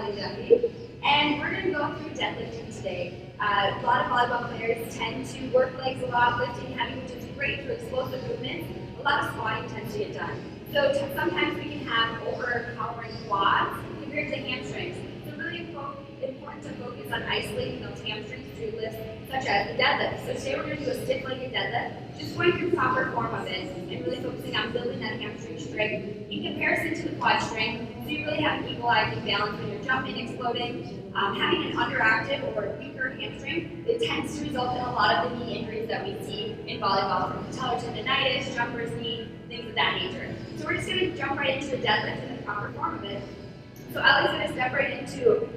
Ellie Duffy, and we're going to go through deadlifting today. A lot of volleyball players tend to work legs a lot, lifting heavy, which is great for explosive movements. A lot of squatting tends to get done. So sometimes we can have overpowering quads compared to hamstrings. So really important to focus on isolating those hamstrings through lifts such as the deadlift. So today we're going to do a stiff-legged deadlift, just going through proper form of it and really focusing on building that hamstring strength in comparison to the quad strength. So you really have an equalizing balance when you're jumping, exploding. Having an underactive or weaker hamstring, it tends to result in a lot of the knee injuries that we see in volleyball, from patellar tendonitis, jumper's knee, things of that nature. So we're just going to jump right into the deadlift in the proper form of it. So Ellie's going to step right into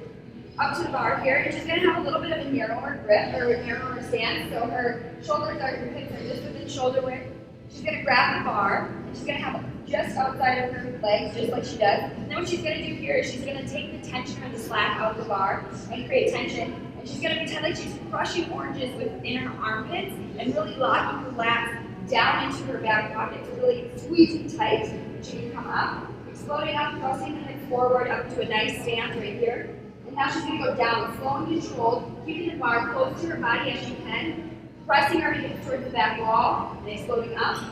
up to the bar here, and she's going to have a little bit of a narrower grip or a narrower stance. So her shoulders are, her hips are just within shoulder width. She's going to grab the bar, and she's going to have it just outside of her legs, just like she does. And then what she's going to do here is she's going to take the tension or the slack out of the bar and create tension. And she's going to pretend like she's crushing oranges within her armpits and really locking her lats down into her back pocket to really squeeze tight. She can come up, exploding up, thrusting the hips forward up to a nice stance right here. And now she's going to go down, slow and controlled, keeping the bar close to her body as she can, pressing her hips towards the back wall, and exploding up.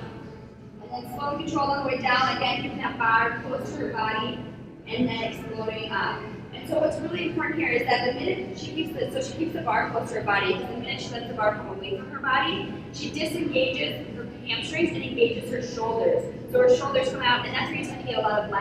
And then slow and controlled on the way down, again, keeping that bar close to her body, and then exploding up. And so what's really important here is that the minute she keeps the bar close to her body, because the minute she lets the bar come away from her body, she disengages her hamstrings and engages her shoulders. So her shoulders come out, and that's where you tend to get a lot of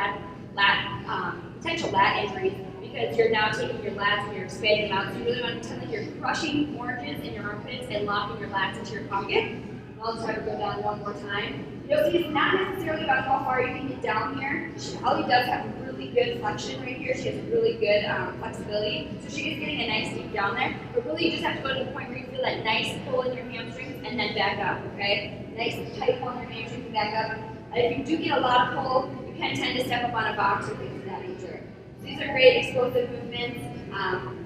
potential lat injuries, because you're now taking your lats and you're expanding them out. So you really want to pretend like you're crushing oranges in your armpits and locking your lats into your pocket. I'll try to go down one more time. You'll see it's not necessarily about how far you can get down here. Ellie does have really good flexion right here. She has really good flexibility. So she is getting a nice deep down there. But really you just have to go to the point where you feel that nice pull in your hamstrings and then back up, okay? Nice tight pull in your hamstrings and back up. And if you do get a lot of pull, you can tend to step up on a box or things of that nature. So these are great explosive movements.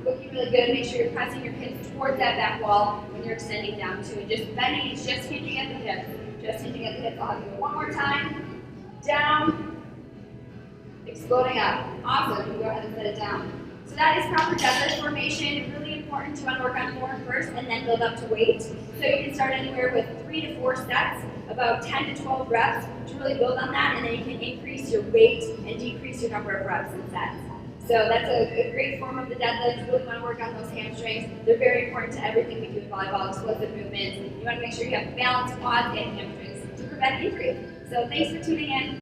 Looking really good. Make sure you're pressing your hips towards that back wall when you're extending down too. And just bending, it's just hinging at the hips. Just hinging at the hips. I'll do it one more time. Down. Exploding up. Awesome. You can go ahead and set it down. So that is proper deadlift formation. Really important to work on form first and then build up to weight. So you can start anywhere with 3 to 4 sets, about 10 to 12 reps to really build on that, and then you can increase your weight and decrease your number of reps and sets. So that's a great form of the deadlift. You really want to work on those hamstrings. They're very important to everything we do in volleyball, explosive movements. You want to make sure you have balanced quads and hamstrings to prevent injury. So thanks for tuning in.